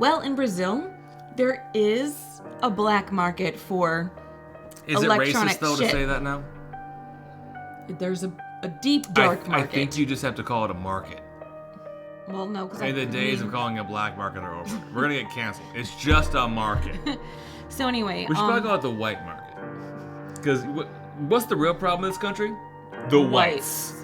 Well, in Brazil, there is a black market for electronic Is it racist, though, shit. to say that now? There's a deep, dark market. I think you just have to call it a market. Well, no, because The days of calling it a black market are over. We're going to get canceled. It's just a market. So anyway... We should probably call it the white market. Because what's the real problem in this country? The whites.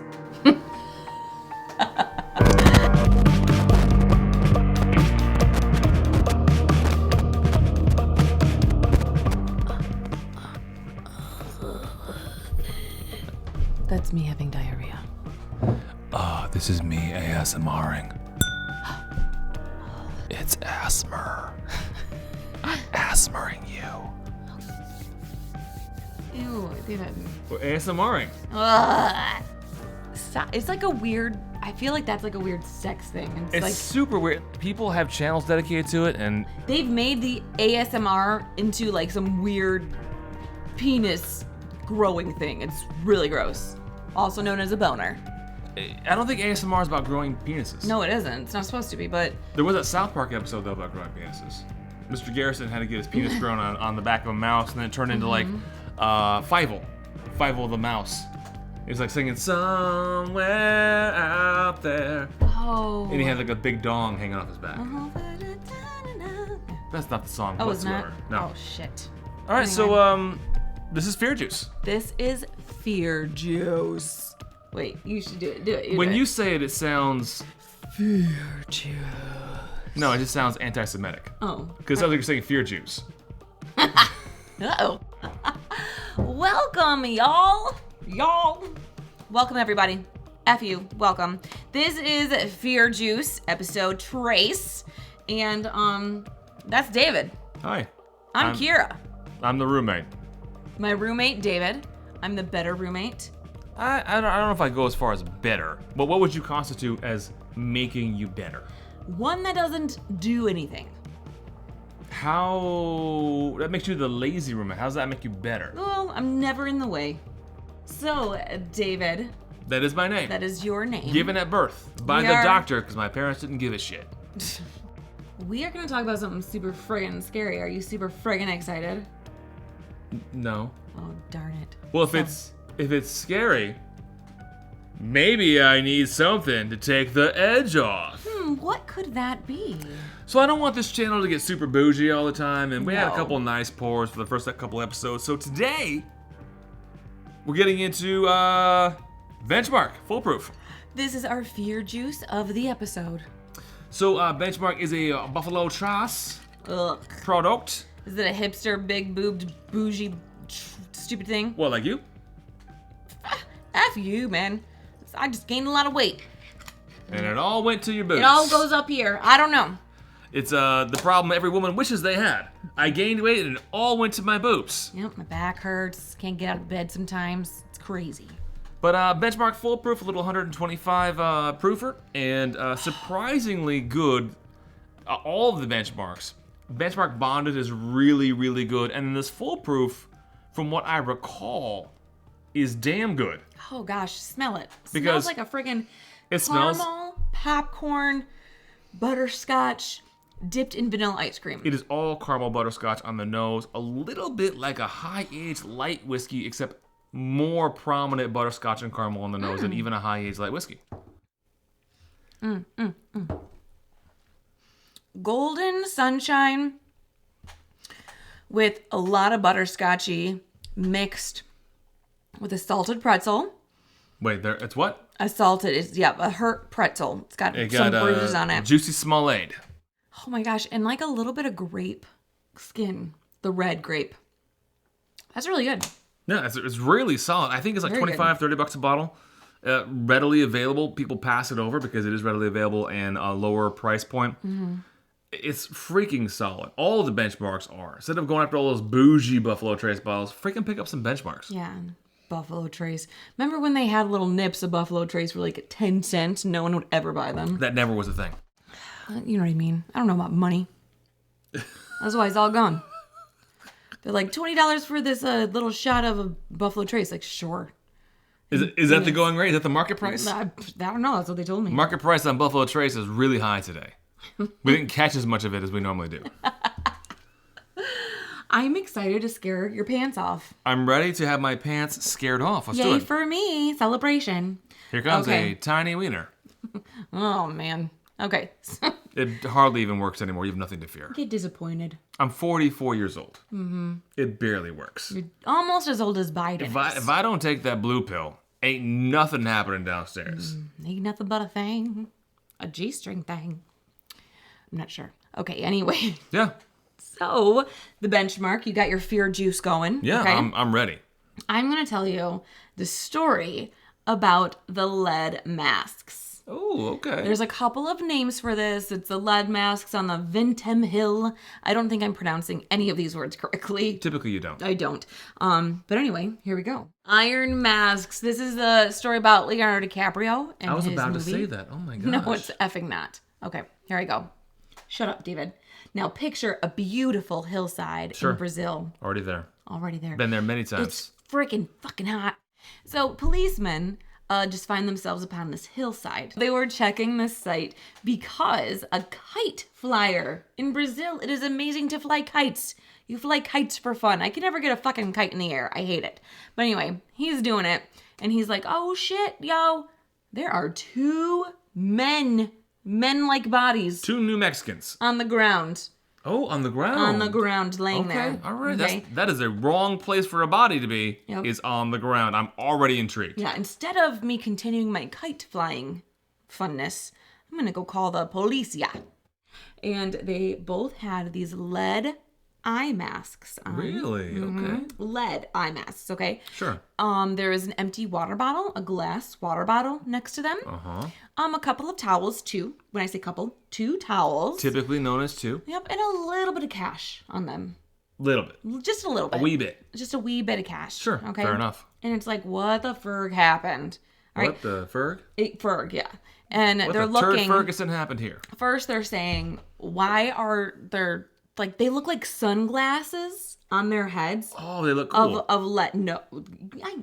That's me having diarrhea. This is me ASMRing. It's asthma. I'm asthmaing you. Ew, David. We're ASMRing. Ugh. It's like a weird... I feel like that's like a weird sex thing. It's like super weird. People have channels dedicated to it, and they've made the ASMR into like some weird penis growing thing. It's really gross. Also known as a boner. I don't think ASMR is about growing penises. No, it isn't. It's not supposed to be, but... There was that South Park episode, though, about growing penises. Mr. Garrison had to get his penis grown on the back of a mouse, and then it turned into, like, Fievel the mouse. He was, like, singing, somewhere out there. Oh. And he had, like, a big dong hanging off his back. That's not the song whatsoever. It's not? No. Oh, shit. All right, so, this is Fear Juice. This is Fear Juice. Wait, you should do it. When you say it, it sounds... Fear Juice. No, it just sounds anti-Semitic. Oh. Because it sounds like you're saying Fear Juice. Uh-oh. Welcome, y'all. Welcome, everybody. F you. Welcome. This is Fear Juice, episode Trace. And, that's David. Hi. I'm Kira. I'm the roommate. My roommate, David. I'm the better roommate. I don't know if I go as far as better, but what would you constitute as making you better? One that doesn't do anything. How... That makes you the lazy roommate. How does that make you better? Well, I'm never in the way. So, David. That is my name. That is your name. Given at birth by the doctor, because my parents didn't give a shit. We are going to talk about something super friggin' scary. Are you super friggin' excited? No. Oh, darn it. Well, if it's scary, maybe I need something to take the edge off. What could that be? So I don't want this channel to get super bougie all the time, and we had a No. couple nice pours for the first couple episodes. So today, we're getting into Benchmark Foolproof. This is our Fear Juice of the episode. So Benchmark is a Buffalo Trace Ugh. product. Is it a hipster, big-boobed, bougie, stupid thing? Well, like you? F you, man. I just gained a lot of weight. And it all went to your boobs. It all goes up here. I don't know. It's the problem every woman wishes they had. I gained weight and it all went to my boobs. Yep, my back hurts. Can't get out of bed sometimes. It's crazy. But Benchmark Foolproof, a little 125 proofer, and surprisingly good. All of the benchmarks. Benchmark Bonded is really, really good. And this Foolproof, from what I recall, is damn good. Oh gosh, smell it. Because smells like a friggin' it smells. caramel, popcorn, butterscotch, dipped in vanilla ice cream. It is all caramel butterscotch on the nose, a little bit like a high-aged light whiskey, except more prominent butterscotch and caramel on the nose than even a high-aged light whiskey. Golden sunshine with a lot of butterscotchy mixed with a salted pretzel. Wait, it's what? A hurt pretzel. It's got some bruises on it. Juicy Smollade. Oh my gosh, and like a little bit of grape skin, the red grape. That's really good. Yeah, it's really solid. I think it's like Very $25, $30 a bottle. Readily available. People pass it over because it is readily available and a lower price point. It's freaking solid. All of the benchmarks are. Instead of going after all those bougie Buffalo Trace bottles, freaking pick up some benchmarks. Yeah, Buffalo Trace. Remember when they had little nips of Buffalo Trace for like 10 cents? No one would ever buy them. That never was a thing. You know what I mean? I don't know about money. That's why it's all gone. They're like, $20 for this little shot of a Buffalo Trace. Like, sure. Is that the going rate? Is that the market price? I don't know. That's what they told me. Market price on Buffalo Trace is really high today. We didn't catch as much of it as we normally do. I'm excited to scare your pants off. I'm ready to have my pants scared off. Let's do Yay it. for me. Celebration. Here comes Okay. a tiny wiener. Oh, man. Okay. It hardly even works anymore. You have nothing to fear. Get disappointed. I'm 44 years old. Mm-hmm. It barely works. You're almost as old as Biden If I don't take that blue pill, ain't nothing happening downstairs. Ain't nothing but a thing. A G-string thing. I'm not sure. Okay, anyway. Yeah. So, the benchmark, you got your fear juice going. Yeah, okay? I'm ready. I'm going to tell you the story about the lead masks. Oh, okay. There's a couple of names for this. It's the lead masks on the Vintem Hill. I don't think I'm pronouncing any of these words correctly. Typically you don't. I don't. But anyway, here we go. Iron Masks. This is the story about Leonardo DiCaprio and I was his about movie. to say that. Oh my gosh. No, it's effing not. Okay, here I go. Shut up, David. Now picture a beautiful hillside Sure. in Brazil. Already there. Already there. Been there many times. It's freaking fucking hot. So policemen just find themselves upon this hillside. They were checking this site because a kite flyer in Brazil. It is amazing to fly kites. You fly kites for fun. I can never get a fucking kite in the air. I hate it. But anyway, he's doing it. And he's like, oh shit, yo. There are two men-like bodies 2 New Mexicans. on the ground. Oh, on the ground. On the ground, laying there. Okay, all right. Okay? That is a wrong place for a body to be, Yep. is on the ground. I'm already intrigued. Yeah, instead of me continuing my kite flying funness, I'm gonna go call the police. Yeah. And they both had these lead eye masks on. Really? Okay. Lead eye masks, okay? Sure. There is an empty water bottle, a glass water bottle next to them. Uh-huh. A couple of towels, two. When I say couple, 2 towels. Typically known as 2. Yep, and a little bit of cash on them. Little bit. Just a little bit. A wee bit. Just a wee bit of cash. Sure. Okay. Fair enough. And it's like, what the ferg happened? All right. What the Ferg? Ferg, yeah. And What they're the turd looking. Ferguson happened here? First, they're saying, why are there, like, they look like sunglasses on their heads Oh, they look cool. of lead. No.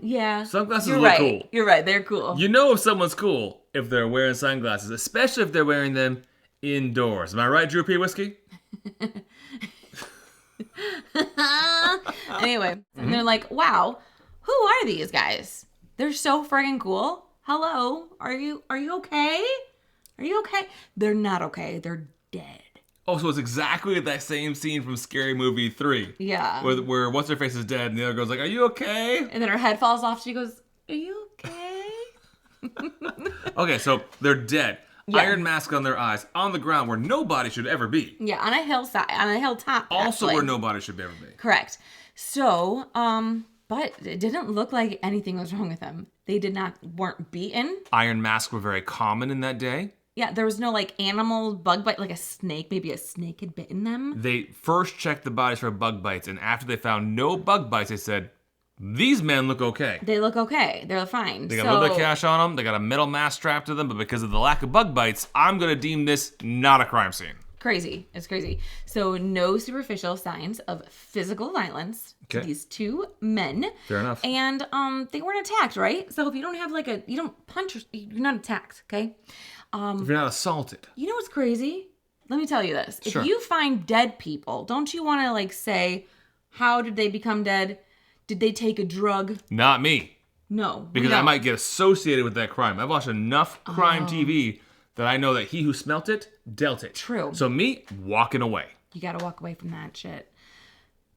Yeah. Sunglasses You're look right. cool. You're right. They're cool. You know if someone's cool if they're wearing sunglasses, especially if they're wearing them indoors. Am I right, Drew P. Whiskey? Anyway, and they're like, wow, who are these guys? They're so friggin' cool. Hello. Are you okay? Are you okay? They're not okay. They're dead. Oh, so it's exactly that same scene from Scary Movie 3. Yeah. Where what's-her-face is dead and the other girl's like, are you okay? And then her head falls off. She goes, are you okay? Okay, so they're dead. Yeah. Iron mask on their eyes, on the ground where nobody should ever be. Yeah, on a hillside, on a hilltop. Also actually. where nobody should ever be. Correct. So, but it didn't look like anything was wrong with them. They weren't beaten. Iron masks were very common in that day. Yeah, there was no like animal bug bite, like a snake. Maybe a snake had bitten them. They first checked the bodies for bug bites, and after they found no bug bites, they said, these men look okay. They look okay. They're fine. They got a little bit of cash on them. They got a metal mask strapped to them, but because of the lack of bug bites, I'm going to deem this not a crime scene. Crazy. It's crazy. So no superficial signs of physical violence to Okay. these 2 men. Fair enough. And they weren't attacked, right? So if you don't have you don't punch, you're not attacked, okay? If you're not assaulted. You know what's crazy? Let me tell you this. Sure. If you find dead people, don't you want to like say, how did they become dead? Did they take a drug? Not me. No. Because I might get associated with that crime. I've watched enough crime TV that I know that he who smelt it, dealt it. True. So me, walking away. You got to walk away from that shit.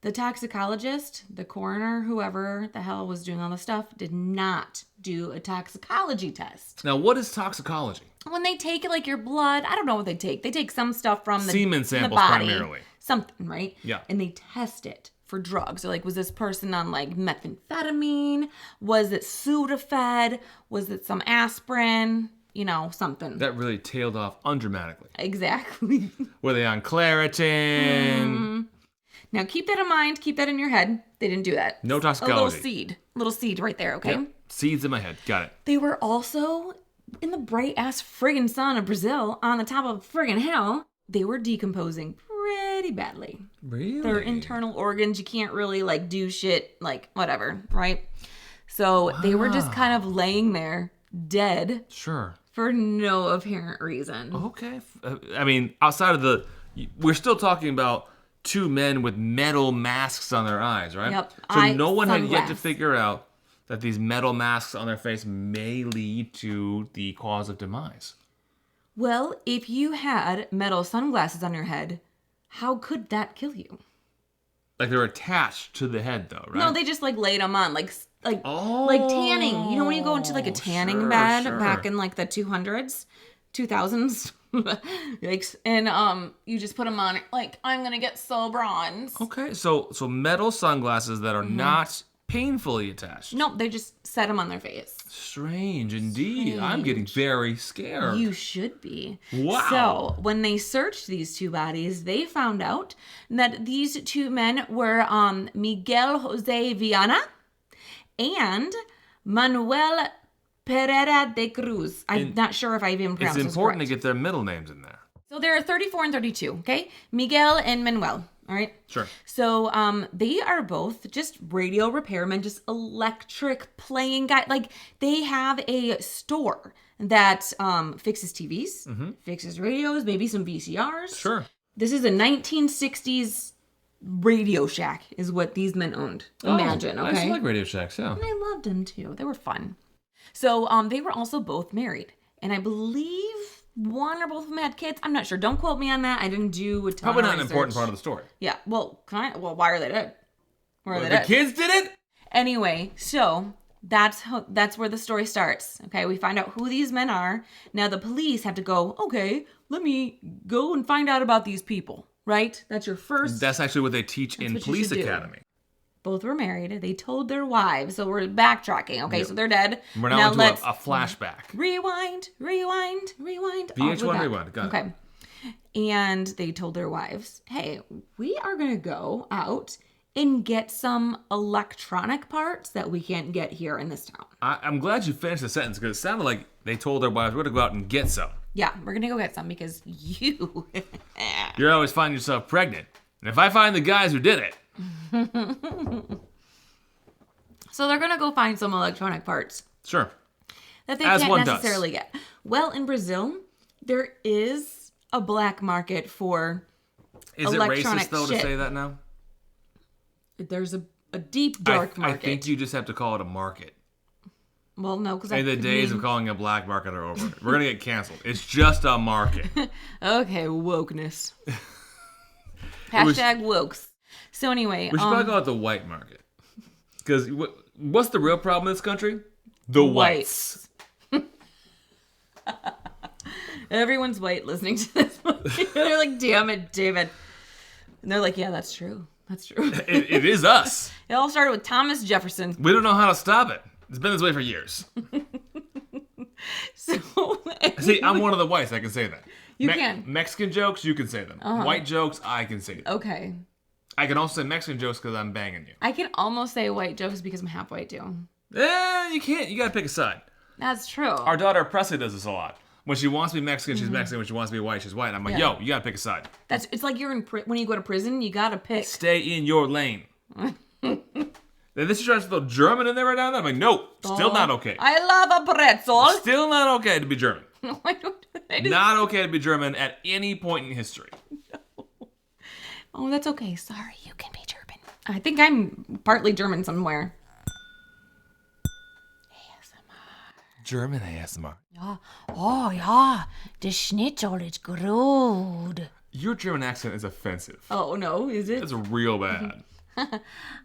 The toxicologist, the coroner, whoever the hell was doing all the stuff, did not do a toxicology test. Now, what is toxicology? When they take like your blood, I don't know what they take. They take some stuff from the Semen the samples body, primarily. something, right? Yeah. And they test it for drugs. So like, was this person on like methamphetamine? Was it Sudafed? Was it some aspirin? You know, something. That really tailed off undramatically. Exactly. Were they on Claritin? Now keep that in mind. Keep that in your head. They didn't do that. No A toxicology. little seed right there. Okay. Yep. Seeds in my head. Got it. They were also in the bright ass friggin' sun of Brazil on the top of friggin' hill. They were decomposing pretty badly. Really? Their internal organs, you can't really like do shit, like whatever, right? So they were just kind of laying there dead Sure. for no apparent reason. Okay. I mean, outside of we're still talking about two men with metal masks on their eyes, right? Yep. So no one had yet to Sunglass. figure out that these metal masks on their face may lead to the cause of demise. Well, if you had metal sunglasses on your head, how could that kill you? Like they're attached to the head, though, right? No, they just like laid them on, like Oh, tanning. You know when you go into like a tanning sure, bed sure. back in like the 200s, 2000s, yikes, and you just put them on. Like I'm gonna get so bronze. Okay, so metal sunglasses that are not painfully attached. No, they just set them on their face. Strange indeed. I'm getting very scared. You should be. Wow. So when they searched these two bodies, they found out that these two men were Miguel Jose Viana and Manuel Pereira de Cruz. I'm not sure if I even pronounced It's this important to correct. get their middle names in there. So there are 34 and 32, okay? Miguel and Manuel, all right? Sure. So they are both just radio repairmen, just electric playing guy. Like they have a store that fixes TVs, fixes radios, maybe some VCRs. Sure. This is a 1960s Radio Shack is what these men owned. Imagine, I okay? used to like Radio Shacks, yeah. And I loved them too. They were fun. So they were also both married. And I believe one or both of them had kids. I'm not sure. Don't quote me on that. I didn't do a ton Probably of not an important research. part of the story. Yeah. Well, why are they dead? Why are they The dead? kids did it? Anyway, so that's where the story starts. Okay, we find out who these men are. Now the police have to go, okay, let me go and find out about these people, right? That's your first. That's actually what they teach in what you Police should do. Academy. Both were married. They told their wives. So we're backtracking. Okay, so they're dead. We're now into let's a flashback. rewind. VH1 all the way back. rewind, got it. Okay. And they told their wives, hey, we are going to go out and get some electronic parts that we can't get here in this town. I'm glad you finished the sentence because it sounded like they told their wives, we're going to go out and get some. Yeah, we're going to go get some because you... You're always finding yourself pregnant. And if I find the guys who did it, So they're going to go find some electronic parts sure. that they As can't one does. necessarily get. Well, in Brazil, there is a black market for Is it electronic racist, though, shit. to say that now? There's a deep, dark market. I think you just have to call it a market. Well, no, because And the days of calling it a black market are over. We're going to get canceled. It's just a market. Okay, wokeness. Hashtag wokes. So anyway, We should probably call it the white market. Because what's the real problem in this country? The whites. Everyone's white listening to this movie. They're like, damn it, David. And they're like, yeah, that's true. That's true. It is us. It all started with Thomas Jefferson. We don't know how to stop it. It's been this way for years. So See, I'm one of the whites. I can say that. You can. Mexican jokes, you can say them. White jokes, I can say them. Okay. I can also say Mexican jokes because I'm banging you. I can almost say white jokes because I'm half white too. You can't. You gotta pick a side. That's true. Our daughter Presley does this a lot. When she wants to be Mexican, she's Mexican. When she wants to be white, she's white. And I'm like, Yeah. yo, you gotta pick a side. It's like you're when you go to prison, you gotta pick. Stay in your lane. Then this is trying to throw German in there right now. I'm like, no, still not okay. I love a pretzel. Still not okay to be German. I don't do that. Not okay to be German at any point in history. Oh, that's okay. Sorry, you can be German. I think I'm partly German somewhere. German ASMR. Ja. Oh, ja. The schnitzel is good. Your German accent is offensive. Oh, no, is it? It's real bad.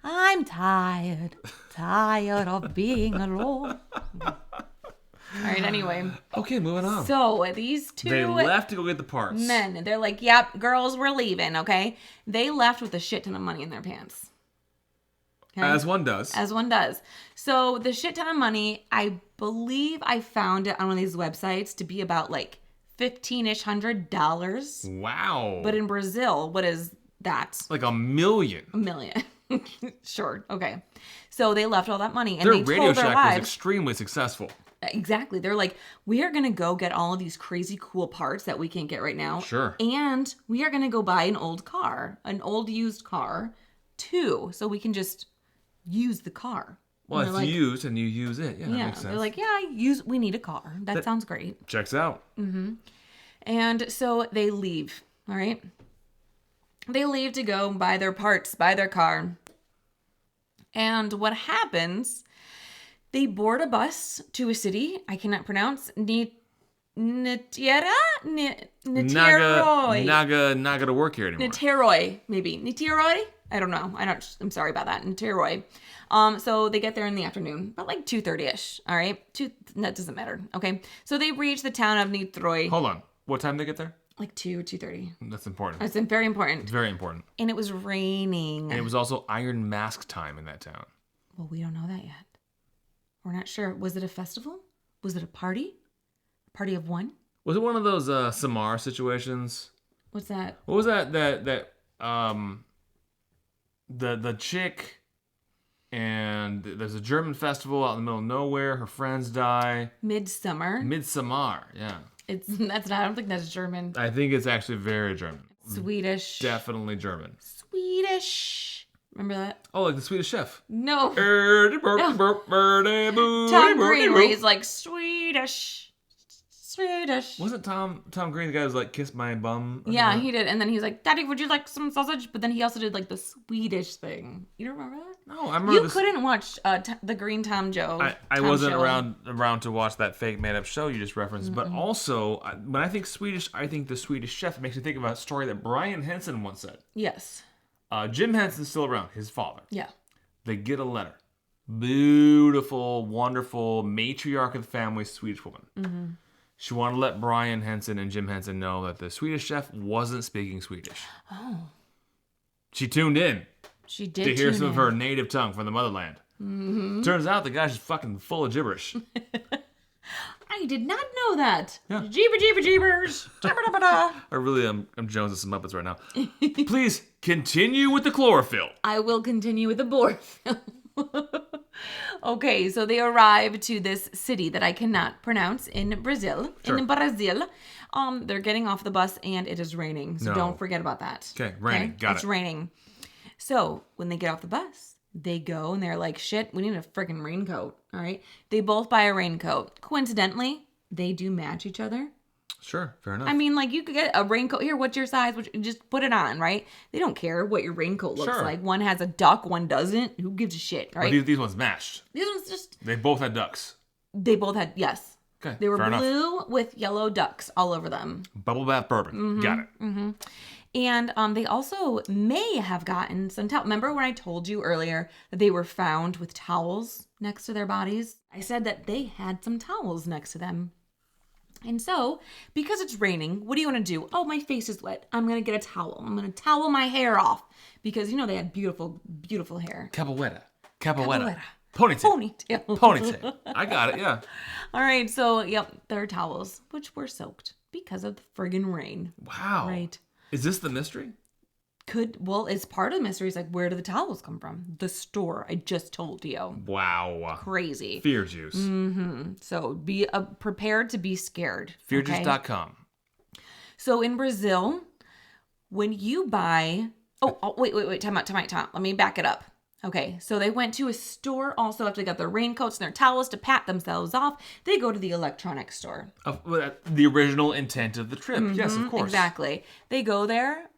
I'm tired. Tired of being alone. All right, anyway. Okay, moving on. So these two They left to go get the parts. men, they're like, yep, girls, we're leaving, okay? They left with a shit ton of money in their pants. Okay? As one does. As one does. So the shit ton of money, I believe I found it on one of these websites to be about like $1,500. Wow. But in Brazil, what is that? like $1 million. $1 million. Sure. Okay. So they left all that money and Their they Radio told their Shack was wives. extremely successful. Exactly. They're like, we are going to go get all of these crazy cool parts that we can't get right now. Sure. And we are going to go buy an old car, an old used car too. So we can just use the car Well, And it's they're like, used and you use it. Yeah, that makes sense. they're like, yeah, we need a car. That sounds great. Checks out. And so they leave, all right? They leave to go buy their parts, buy their car. And what happens, they board a bus to a city I cannot pronounce, Niteroi? Not gonna work here anymore. Niteroi, maybe. Niteroi? I don't know. I'm sorry about that. Niteroi. So they get there in the afternoon, about like 2:30ish. All right, that doesn't matter. Okay, so they reach the town of Niteroi. Hold on. What time did they get there? Like 2:30. That's important. That's very important. It's very important. And it was raining. And it was also Iron Mask time in that town. Well, we don't know that yet. We're not sure. Was it a festival? Was it a party? A party of one? Was it one of those Samar situations? What's that? What was that? The chick, and there's a German festival out in the middle of nowhere. Her friends die. Midsummer. Midsommar, yeah. That's not. I don't think that's German. I think it's actually very German. Swedish. Definitely German. Swedish. Remember that? Oh, like the Swedish Chef. No. Tom Green, where he's like Swedish. Wasn't Tom Green the guy who was like, kiss my bum? Yeah, he did. And then he's like, Daddy, would you like some sausage? But then he also did like the Swedish thing. You don't remember that? No, I remember You couldn't watch the Green Tom Joe. I Tom wasn't show. around to watch that fake made-up show you just referenced. But also, when I think Swedish, I think the Swedish Chef. It makes me think of a story that Brian Henson once said. Yes. Jim Henson's still around, his father. Yeah. They get a letter. Beautiful, wonderful, matriarch of the family, Swedish woman. Mm-hmm. She wanted to let Brian Henson and Jim Henson know that the Swedish Chef wasn't speaking Swedish. Oh. She tuned in. She did to hear tune some in. of her native tongue from the motherland. Mm-hmm. Turns out the guy's just fucking full of gibberish. I did not know that. Yeah. Jeebers. I really am Jones of some Muppets right now. Please continue with the chlorophyll. I will continue with the board. Okay, so they arrive to this city that I cannot pronounce in Brazil. Sure. In Brazil. They're getting off the bus and it is raining. So No. don't forget about that. Okay, raining. Got It's it. raining. So when they get off the bus, they go and they're like, shit, we need a freaking raincoat. All right. They both buy a raincoat. Coincidentally, they do match each other. Sure, fair enough. I mean, like, you could get a raincoat. Here, what's your size? Just put it on, right? They don't care what your raincoat looks Sure. like. One has a duck, one doesn't. Who gives a shit, right? Well, these ones matched. These ones just, They both had ducks. they both had, yes. Okay, They were fair enough. blue with yellow ducks all over them. Bubble bath bourbon. Mm-hmm. Got it. And they also may have gotten some towels. Remember when I told you earlier that they were found with towels next to their bodies? I said that they had some towels next to them. And so, because it's raining, what do you want to do? Oh, my face is wet. I'm going to get a towel. I'm going to towel my hair off. Because, you know, they had beautiful, beautiful hair. Capoeira. Capoeira. Ponytail. Ponytail. Ponytail. I got it, yeah. All right, so, yep, they're towels, which were soaked because of the friggin' rain. Wow. Right. Is this the mystery? Well, it's part of the mystery. It's like, where do the towels come from? The store. I just told you. Wow. Crazy. Fear juice. So be prepared to be scared. Fearjuice.com. So in Brazil, when you buy... Oh, wait. Time out. Let me back it up. Okay, so they went to a store also after they got their raincoats and their towels to pat themselves off. They go to the electronics store. The original intent of the trip. Yes, of course. Exactly. They go there,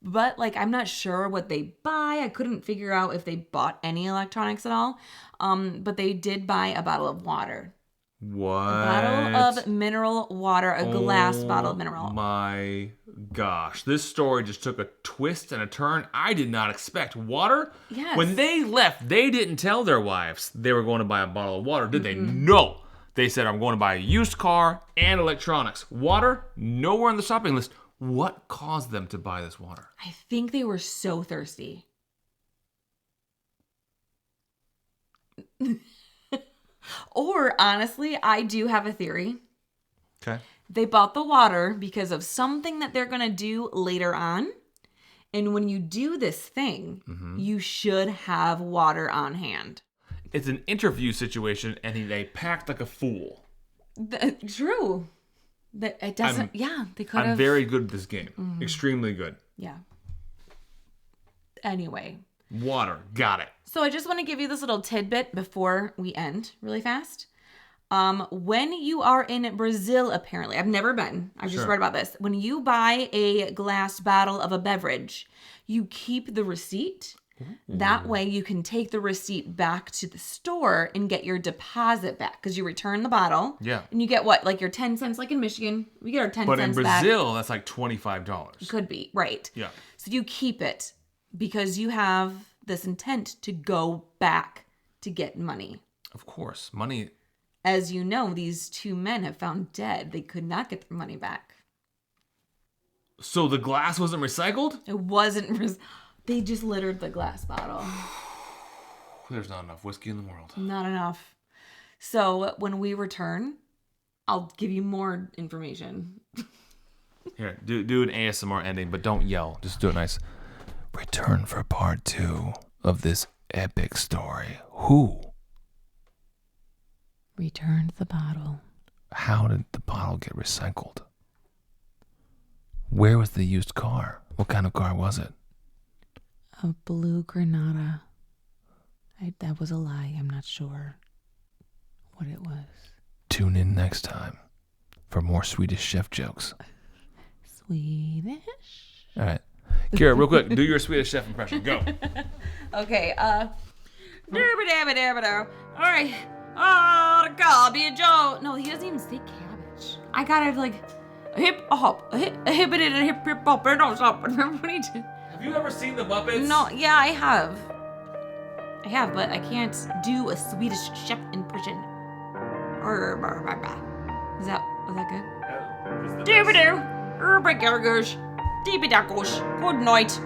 but like I'm not sure what they buy. I couldn't figure out if they bought any electronics at all. But they did buy a bottle of water. What? A bottle of mineral water, a glass bottle of mineral. My gosh. This story just took a twist and a turn I did not expect. Water? Yes. When they left, they didn't tell their wives they were going to buy a bottle of water, did they? No. They said, I'm going to buy a used car and electronics. Water? Nowhere on the shopping list. What caused them to buy this water? I think they were so thirsty. Or honestly, I do have a theory. Okay. They bought the water because of something that they're going to do later on. And when you do this thing, you should have water on hand. It's an interview situation, and they packed like a fool. True. That it doesn't. They could have. I'm very good at this game. Extremely good. Yeah. Anyway, Water. Got it. So I just want to give you this little tidbit before we end really fast. When you are in Brazil, apparently, I've never been. I've just read about this. When you buy a glass bottle of a beverage, you keep the receipt. That way you can take the receipt back to the store and get your deposit back because you return the bottle. Yeah. And you get what? Like your 10 cents, like in Michigan. We get our 10 But cents in back. Brazil, that's like $25. Could be, right. Yeah. So you keep it because you have this intent to go back to get money. Of course. Money. As you know, these two men have found dead. They could not get their money back. So the glass wasn't recycled? It wasn't. They just littered the glass bottle. There's not enough whiskey in the world. Not enough. So when we return, I'll give you more information. Here, do an ASMR ending, but don't yell. Just do it nice. Return for part 2 of this epic story. Who? Returned the bottle. How did the bottle get recycled? Where was the used car? What kind of car was it? A blue Granada. That was a lie. I'm not sure what it was. Tune in next time for more Swedish chef jokes. Swedish? All right. Kira, real quick, do your Swedish chef impression. Go. Okay, All right. Oh, garbage. Oh, no, he doesn't even say cabbage. I gotta like a hip, a hop, a hip, and a hip, hop, and a stop. Remember what he did? Have you ever seen the Muppets? No, yeah, I have. But I can't do a Swedish chef impression. Was that good? Good night.